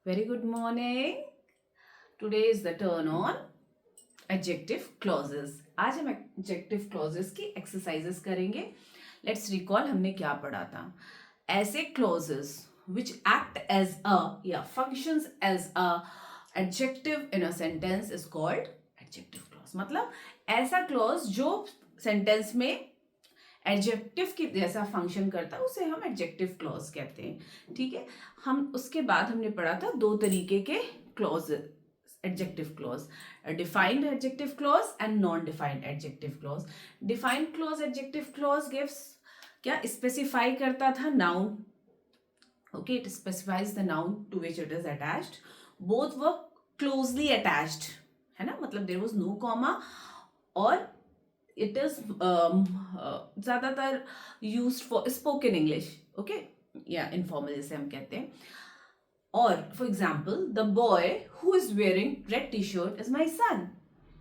Very good morning. Today is the turn on adjective clauses. आज हम adjective clauses की exercises करेंगे. Let's recall हमने क्या पढ़ा था. ऐसे clauses which act as a या functions as a adjective in a sentence is called adjective clause. मतलब ऐसा clause जो sentence में एडजेक्टिव की जैसा फंक्शन करता है उसे हम एडजेक्टिव क्लॉज कहते हैं. ठीक है. हम उसके बाद हमने पढ़ा था दो तरीके के clause adjective clause, defined adjective clause and non defined adjective clause. Defined clause adjective clause gives क्या स्पेसिफाई करता था noun. Okay, it specifies the noun to which it is attached. Both were closely attached, है ना. मतलब there was no comma और it is ज्यादातर used for spoken English. Okay, या informal जैसे हम कहते हैं. और for example the boy who is wearing red T shirt is my सन.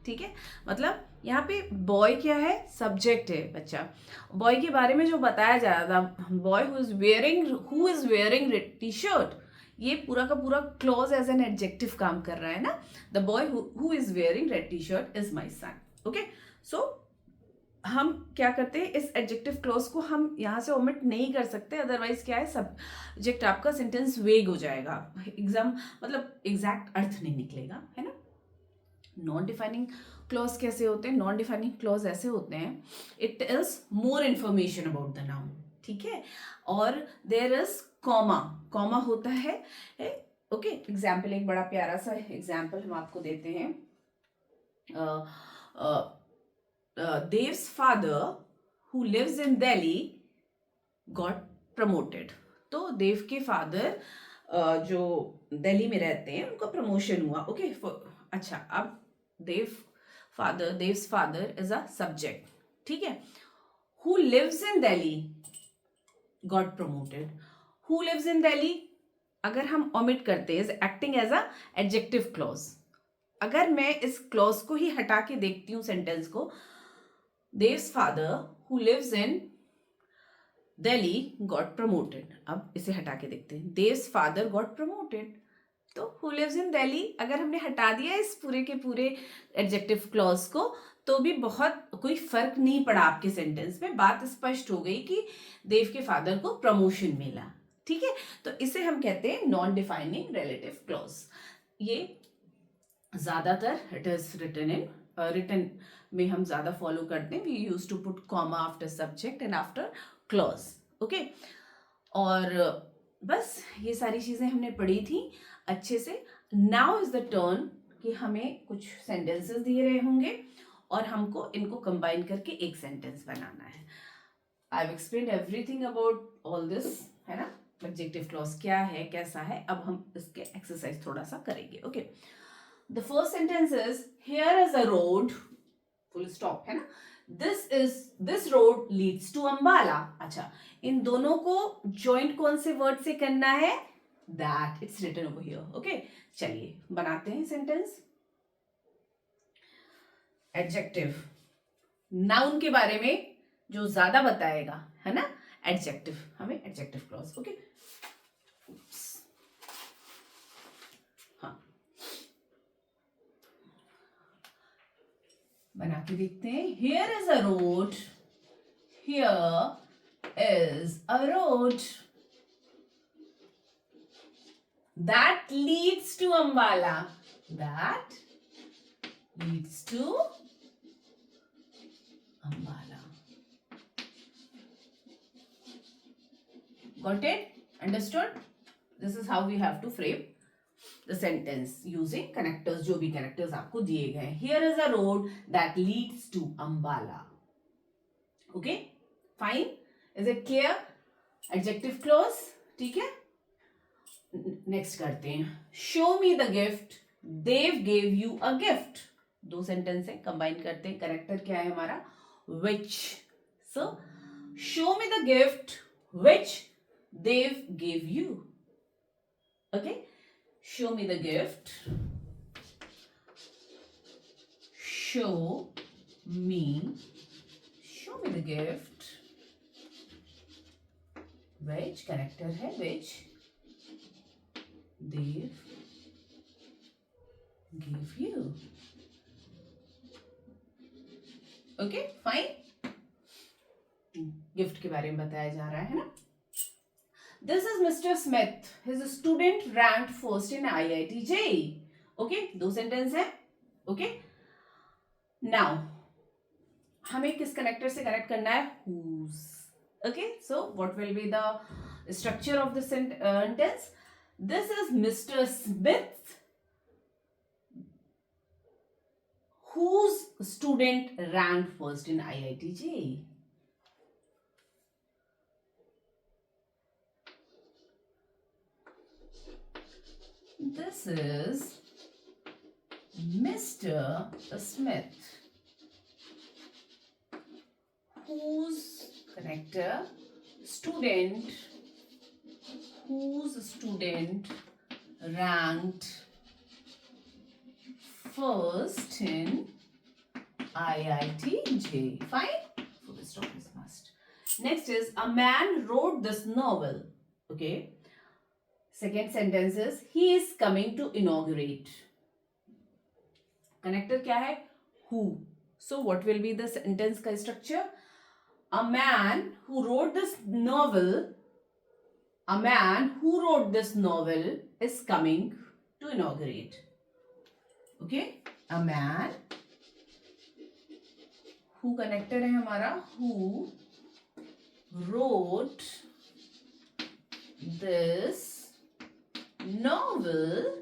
ठीक है. मतलब यहाँ पे बॉय क्या है, सब्जेक्ट है बच्चा. बॉय के बारे में जो बताया जा रहा था, boy who is wearing red T shirt, ये पूरा का पूरा क्लॉज एज एन एडजेक्टिव काम कर रहा है ना. The boy who is wearing red T shirt is my son. Okay, so हम क्या करते हैं, इस एडजेक्टिव क्लॉज को हम यहाँ से ओमिट नहीं कर सकते. अदरवाइज क्या है, सब्जेक्ट आपका सेंटेंस वेग हो जाएगा. एग्जाम मतलब एग्जैक्ट अर्थ नहीं निकलेगा, है ना. नॉन डिफाइनिंग क्लॉज कैसे होते हैं? नॉन डिफाइनिंग क्लॉज ऐसे होते हैं, it is more information about the noun. ठीक है. और देयर इज कॉमा. कॉमा होता है. ओके, एग्जाम्पल, एक बड़ा प्यारा सा एग्जाम्पल हम आपको देते हैं. Dev's father, who lives in Delhi, got promoted. तो देव के फादर जो दिल्ली में रहते हैं उनका प्रमोशन हुआ. ओके, अच्छा, अब Dev's father is a subject. ठीक है. Who lives in Delhi got promoted. Who lives in Delhi अगर हम ओमिट करते हैं, acting as a adjective clause. अगर मैं इस क्लॉज को ही हटा के देखती हूँ सेंटेंस को, Dev's father who lives in Delhi got promoted. अब इसे हटा के देखते हैं. Dev's father got promoted. तो who lives in Delhi अगर हमने हटा दिया इस पूरे के पूरे एडजेक्टिव क्लॉज को, तो भी बहुत कोई फर्क नहीं पड़ा आपके सेंटेंस में. बात स्पष्ट हो गई कि देव के फादर को प्रमोशन मिला. ठीक है. तो इसे हम कहते हैं नॉन डिफाइनिंग रिलेटिव क्लॉज. ये ज्यादातर इट इज रिटन में हम ज्यादा फॉलो करते हैं. We use to put comma after subject and after clause. Okay, और बस ये सारी चीजें हमने पढ़ी थी अच्छे से. नाउ इज द टर्न कि हमें कुछ सेंटेंसेस दिए रहे होंगे और हमको इनको कंबाइन करके एक सेंटेंस बनाना है. I have explained everything about all this, है ना. एडजेक्टिव क्लॉज क्या है, कैसा है. अब हम इसके एक्सरसाइज थोड़ा सा करेंगे. Okay, the first sentence is here is a road, full stop, है ना. this road leads to Ambala. अच्छा, इन दोनों को joint कौन से वर्ड से करना है? that, it's written over here. okay, चलिए बनाते हैं सेंटेंस. एडजेक्टिव नाउन के बारे में जो ज्यादा बताएगा, है ना. एडजेक्टिव, हमें एडजेक्टिव क्लॉज. ओके, बना के देखते हैं. Here is a road. Here is a road that leads to Ambala. That leads to Ambala. Got it? Understood? This is how we have to frame the sentence using connectors, जो भी connectors आपको दिए गए. Here is a road that leads to Ambala. Okay? Fine? Is it clear? Adjective clause. ठीक है. Next करते हैं. Show me the gift. Dave gave you a gift. दो सेंटेंस है, कंबाइन करते हैं. कनेक्टर क्या है हमारा? Which. So, show me the gift which Dave gave you. Okay? Show me the gift. Show me the gift. Which connector है? Which they give you. Okay fine. Gift के बारे में बताया जा रहा है ना. This is Mr. Smith. His student ranked first in IIT JEE. Okay, दो सेंटेंस है. Okay. Now हमें किस कनेक्टर से कनेक्ट करना है? Whose. Okay, so what will be the structure of the sentence? This is Mr. Smith whose student ranked first in IIT JEE. This is Mr. Smith whose connector student ranked first in IIT JEE. Fine. Full stop is must. Next is a man wrote this novel. Okay. Second sentence is he is coming to inaugurate. Connector क्या है? Who. So what will be the sentence का structure? A man who wrote this novel. A man who wrote this novel is coming to inaugurate. Okay. A man. Who connector है हमारा? Who wrote this novel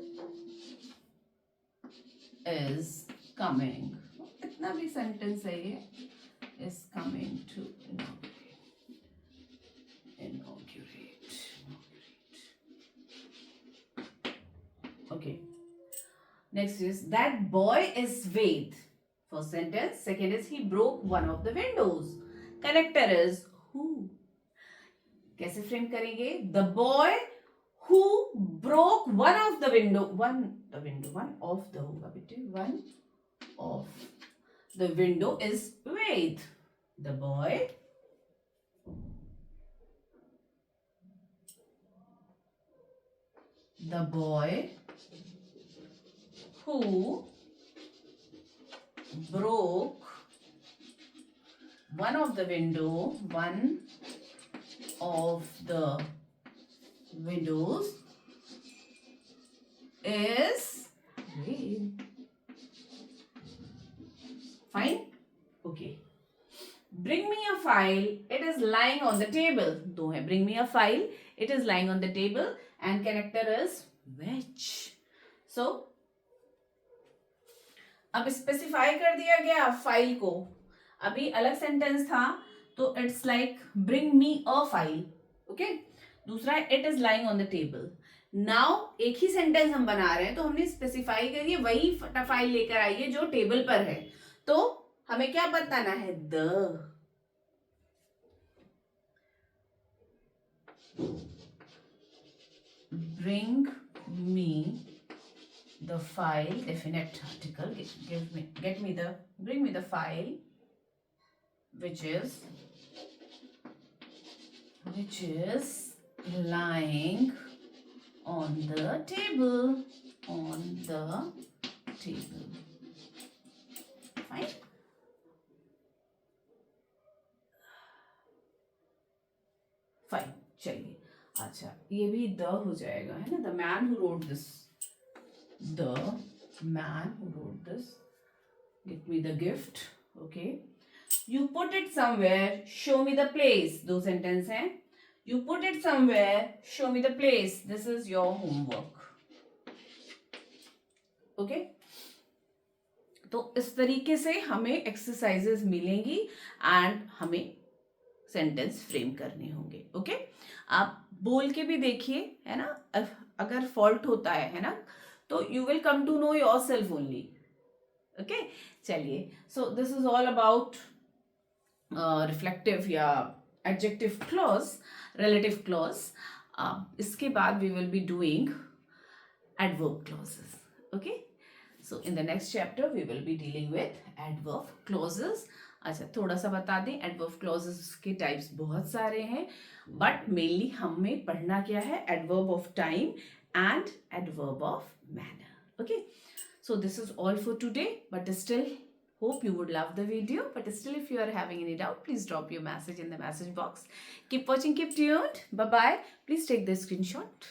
is coming. कितना भी sentence है ये? Is coming to inaugurate. Okay. Next is that boy is Ved. First sentence. Second is he broke one of the windows. Connector is who. कैसे frame करेंगे? The boy who broke one of the window. One of the होगा बेटे. One of the window is Ved. The boy who broke one of the windows is Ved. Fine. Okay. Bring me a file. It is lying on the table. दो है. Bring me a file. It is lying on the table. And connector is which. So अब specify कर दिया गया file को. अभी अलग sentence था तो it's like bring me a file. Okay. दूसरा it is lying on the table. Now एक ही सेंटेंस हम बना रहे हैं तो हमने स्पेसिफाई करिए वही फाइल लेकर आइए जो टेबल पर है. तो हमें क्या बताना है? The. Bring me the file. Definite article. Bring me the file which is lying on the table. Fine. Fine. चलिए. अच्छा ये भी द हो जाएगा है ना. The man who wrote this. Get me the gift. Okay. You put it somewhere. Show me the place. दो sentence हैं. You put it somewhere. Show me the place. This is your homework. Okay. तो इस तरीके से हमें exercises मिलेंगी and हमें sentence frame करने होंगे. ओके. आप बोल के भी देखिए है ना. अगर फॉल्ट होता है ना तो you will come to know yourself only. Okay. चलिए. So this is all about reflective या एडजेक्टिव क्लॉज, रिलेटिव क्लॉज. इसके बाद we will be doing adverb clauses. Okay. So in the next chapter we will be dealing with adverb clauses. अच्छा थोड़ा सा बता दें. adverb clauses के types बहुत सारे हैं बट मेनली हमें पढ़ना क्या है? adverb of time and adverb of manner. Okay, so this is all for today, but still hope you would love the video. But still, if you are having any doubt, please drop your message in the message box. Keep watching, keep tuned. Bye bye. Please take the screenshot.